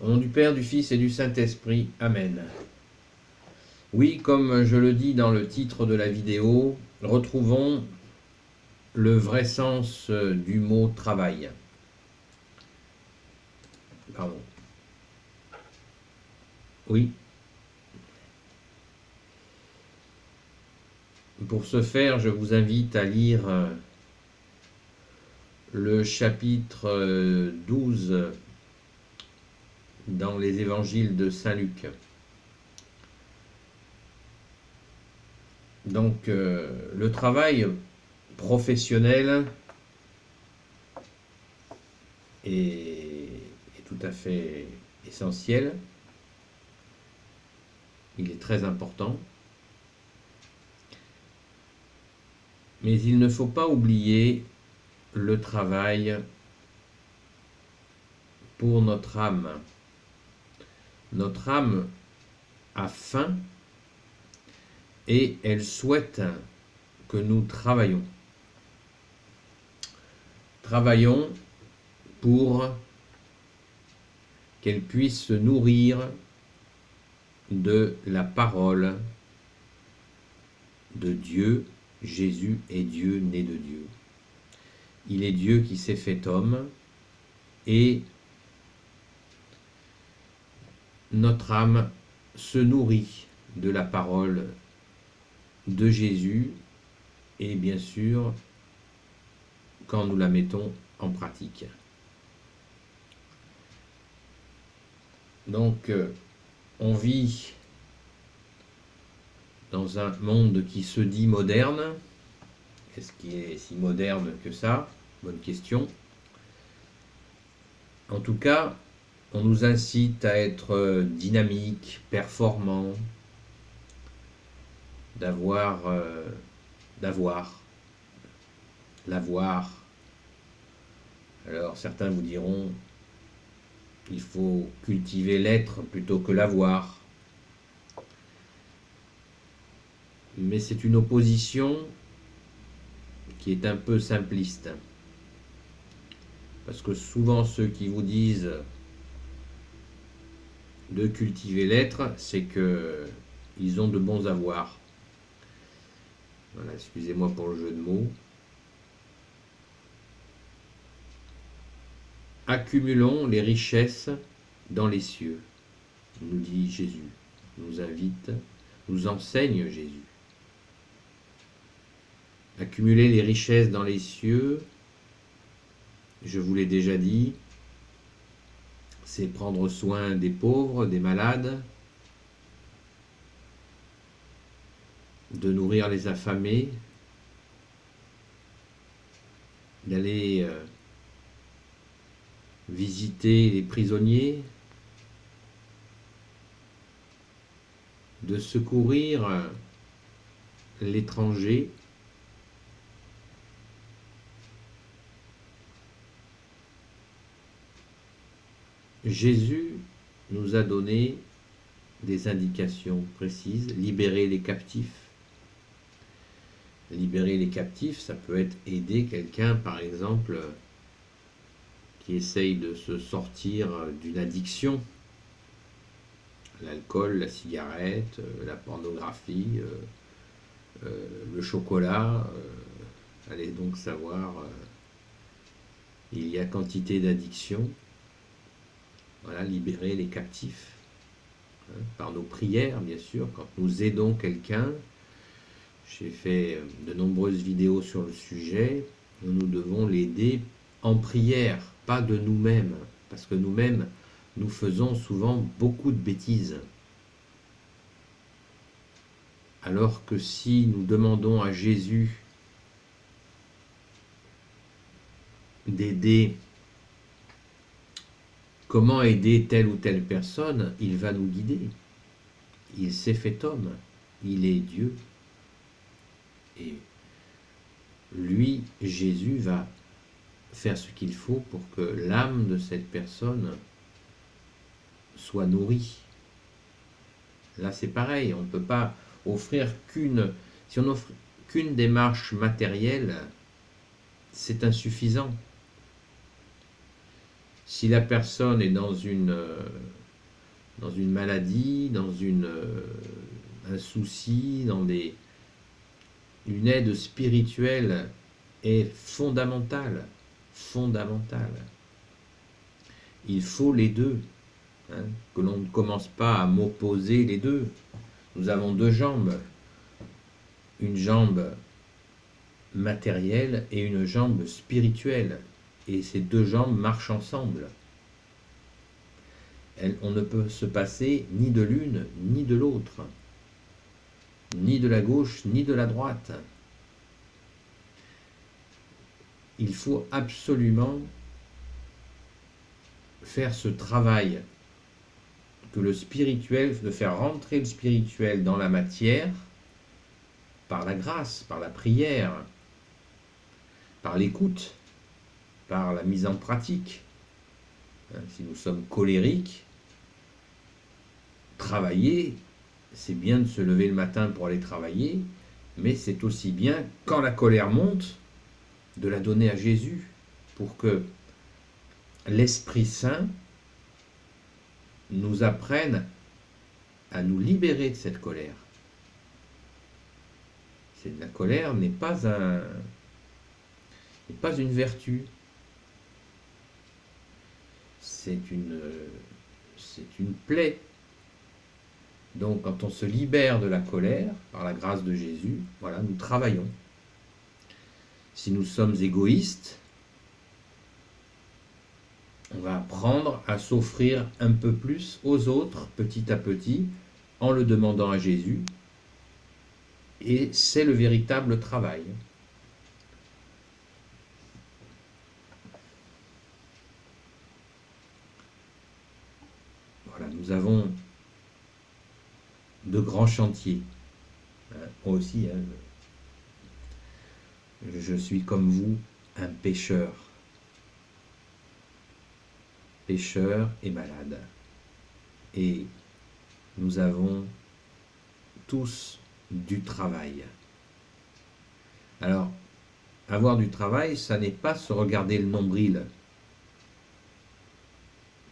Au nom du Père, du Fils et du Saint-Esprit. Amen. Oui, comme je le dis dans le titre de la vidéo, retrouvons le vrai sens du mot travail. Pardon. Oui. Pour ce faire, je vous invite à lire le chapitre 12 dans les évangiles de Saint Luc. Donc, le travail professionnel est tout à fait essentiel. Il est très important. Mais il ne faut pas oublier le travail pour notre âme. Notre âme a faim et elle souhaite que nous travaillions. Travaillons pour qu'elle puisse se nourrir de la parole de Dieu. Jésus est Dieu, né de Dieu. Il est Dieu qui s'est fait homme et notre âme se nourrit de la parole de Jésus et bien sûr quand nous la mettons en pratique. Donc on vit dans un monde qui se dit moderne. Est-ce qu'il est si moderne que ça? Bonne question. En tout cas, on nous incite à être dynamique, performant, l'avoir. Alors certains vous diront, il faut cultiver l'être plutôt que l'avoir. Mais c'est une opposition qui est un peu simpliste. Parce que souvent ceux qui vous disent de cultiver l'être, c'est qu'ils ont de bons avoirs. Voilà, excusez-moi pour le jeu de mots. Accumulons les richesses dans les cieux, nous dit Jésus, nous invite, nous enseigne Jésus. Accumuler les richesses dans les cieux, je vous l'ai déjà dit, c'est prendre soin des pauvres, des malades, de nourrir les affamés, d'aller visiter les prisonniers, de secourir l'étranger, Jésus nous a donné des indications précises, libérer les captifs. Libérer les captifs, ça peut être aider quelqu'un, par exemple, qui essaye de se sortir d'une addiction, l'alcool, la cigarette, la pornographie, le chocolat. Allez donc savoir, il y a quantité d'addictions. Voilà, libérer les captifs, hein, par nos prières, bien sûr, quand nous aidons quelqu'un. J'ai fait de nombreuses vidéos sur le sujet. Nous devons l'aider en prière, pas de nous-mêmes, parce que nous-mêmes, nous faisons souvent beaucoup de bêtises. Alors que si nous demandons à Jésus d'aider, comment aider telle ou telle personne, il va nous guider. Il s'est fait homme, il est Dieu. Et lui, Jésus, va faire ce qu'il faut pour que l'âme de cette personne soit nourrie. Là, c'est pareil, on ne peut pas offrir si on n'offre qu'une démarche matérielle, c'est insuffisant. Si la personne est dans une maladie, dans un souci, une aide spirituelle est fondamentale. Fondamentale. Il faut les deux. Hein, que l'on ne commence pas à m'opposer les deux. Nous avons deux jambes. Une jambe matérielle et une jambe spirituelle. Et ces deux jambes marchent ensemble. On ne peut se passer ni de l'une ni de l'autre, ni de la gauche ni de la droite. Il faut absolument faire ce travail que le spirituel, de faire rentrer le spirituel dans la matière par la grâce, par la prière, par l'écoute, par la mise en pratique. Si nous sommes colériques, travailler, c'est bien de se lever le matin pour aller travailler, mais c'est aussi bien, quand la colère monte, de la donner à Jésus, pour que l'Esprit Saint nous apprenne à nous libérer de cette colère. La colère n'est pas une vertu. C'est une plaie. Donc quand on se libère de la colère, par la grâce de Jésus, voilà, nous travaillons. Si nous sommes égoïstes, on va apprendre à s'offrir un peu plus aux autres, petit à petit, en le demandant à Jésus. Et c'est le véritable travail. Voilà, nous avons de grands chantiers. Moi aussi, je suis comme vous, un pécheur. Pécheur et malade. Et nous avons tous du travail. Alors, avoir du travail, ça n'est pas se regarder le nombril.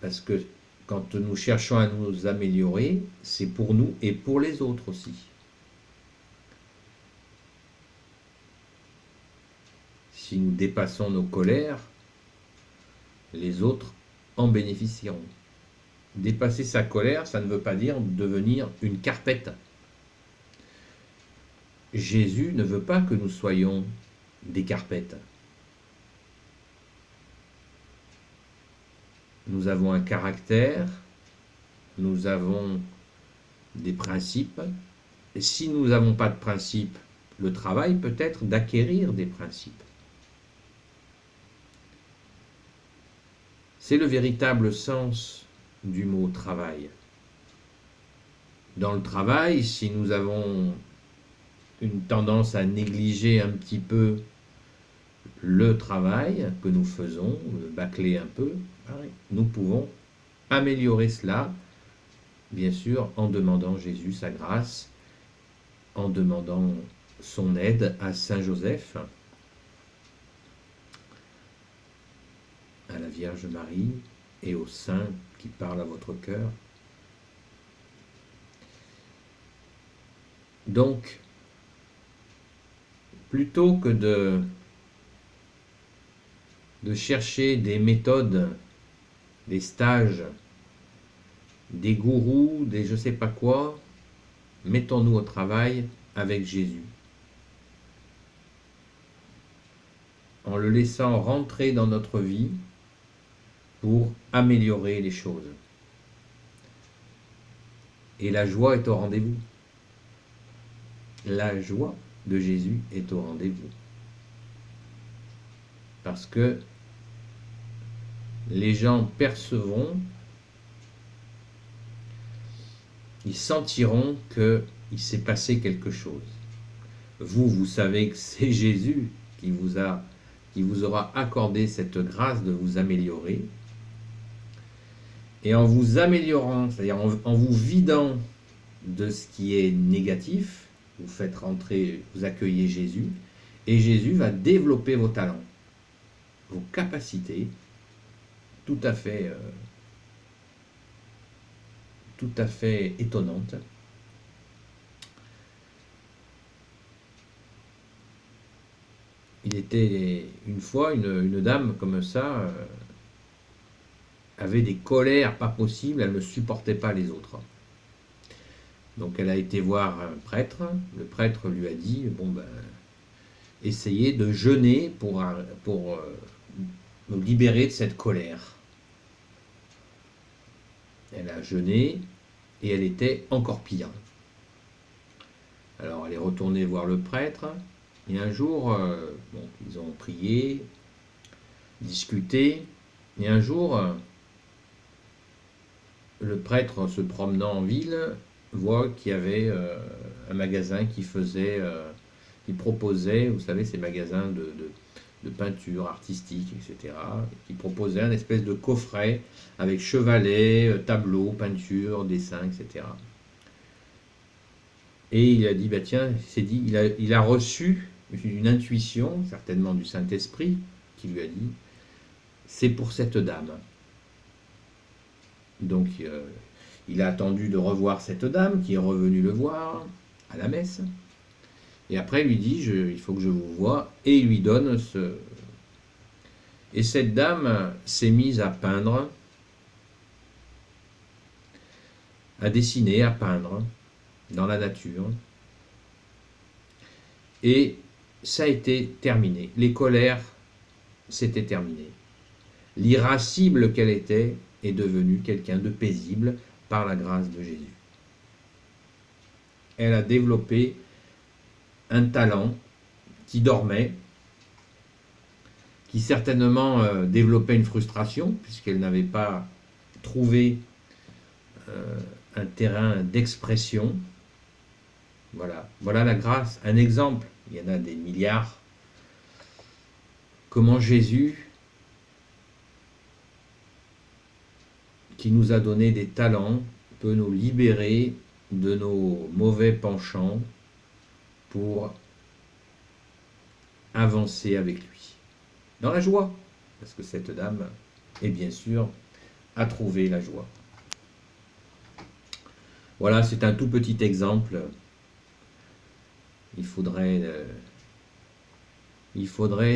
Parce que quand nous cherchons à nous améliorer, c'est pour nous et pour les autres aussi. Si nous dépassons nos colères, les autres en bénéficieront. Dépasser sa colère, ça ne veut pas dire devenir une carpette. Jésus ne veut pas que nous soyons des carpettes. Nous avons un caractère, nous avons des principes. Et si nous n'avons pas de principes, le travail peut être d'acquérir des principes. C'est le véritable sens du mot travail. Dans le travail, si nous avons une tendance à négliger un petit peu le travail que nous faisons, le bâcler un peu, nous pouvons améliorer cela, bien sûr, en demandant Jésus sa grâce, en demandant son aide à Saint Joseph, à la Vierge Marie et aux saints qui parlent à votre cœur. Donc, plutôt que de chercher des méthodes, des stages, des gourous, des je sais pas quoi, mettons-nous au travail avec Jésus. En le laissant rentrer dans notre vie pour améliorer les choses. Et la joie est au rendez-vous. La joie de Jésus est au rendez-vous. Parce que les gens percevront, ils sentiront qu'il s'est passé quelque chose. Vous savez que c'est Jésus qui vous aura accordé cette grâce de vous améliorer. Et en vous améliorant, c'est-à-dire en vous vidant de ce qui est négatif, vous faites rentrer, vous accueillez Jésus, et Jésus va développer vos talents, vos capacités, tout à fait étonnante. Il était une fois une dame comme ça, avait des colères pas possibles, elle ne supportait pas les autres. Donc elle a été voir un prêtre, le prêtre lui a dit, bon ben, essayez de jeûner pour me libérer de cette colère. Elle a jeûné et elle était encore pire. Alors elle est retournée voir le prêtre et un jour, bon, ils ont prié, discuté, et un jour, le prêtre se promenant en ville voit qu'il y avait un magasin qui proposait, vous savez, ces magasins de peinture artistique, etc., qui proposait un espèce de coffret avec chevalet, tableau, peinture, dessin, etc. Et il a dit, bah tiens, il a reçu une intuition, certainement du Saint-Esprit, qui lui a dit, c'est pour cette dame. Donc il a attendu de revoir cette dame qui est revenue le voir à la messe. Et après il lui dit, il faut que je vous voie. Et il lui donne ce... Et cette dame s'est mise à peindre, à dessiner, à peindre dans la nature. Et ça a été terminé. Les colères, c'était terminé. L'irascible qu'elle était est devenue quelqu'un de paisible par la grâce de Jésus. Elle a développé un talent qui dormait, qui certainement développait une frustration, puisqu'elle n'avait pas trouvé un terrain d'expression. Voilà la grâce, un exemple, il y en a des milliards. Comment Jésus, qui nous a donné des talents, peut nous libérer de nos mauvais penchants pour avancer avec lui. Dans la joie, parce que cette dame, est bien sûr, a trouvé la joie. Voilà, c'est un tout petit exemple. Il faudrait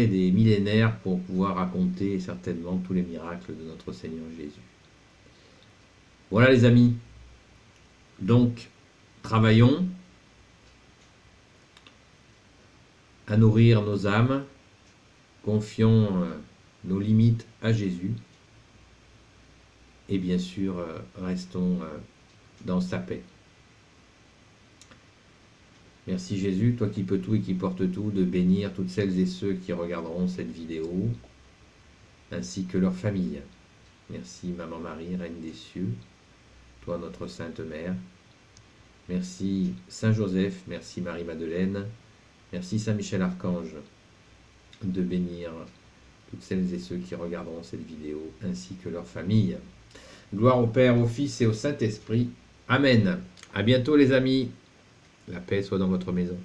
des millénaires pour pouvoir raconter certainement tous les miracles de notre Seigneur Jésus. Voilà les amis. Donc, travaillons à nourrir nos âmes, confions nos limites à Jésus et bien sûr, restons dans sa paix. Merci Jésus, toi qui peux tout et qui portes tout, de bénir toutes celles et ceux qui regarderont cette vidéo, ainsi que leurs familles. Merci Maman Marie, Reine des cieux, toi notre Sainte Mère. Merci Saint Joseph, merci Marie-Madeleine, merci Saint Michel Archange, de bénir toutes celles et ceux qui regarderont cette vidéo, ainsi que leurs familles. Gloire au Père, au Fils et au Saint-Esprit. Amen. À bientôt les amis. La paix soit dans votre maison.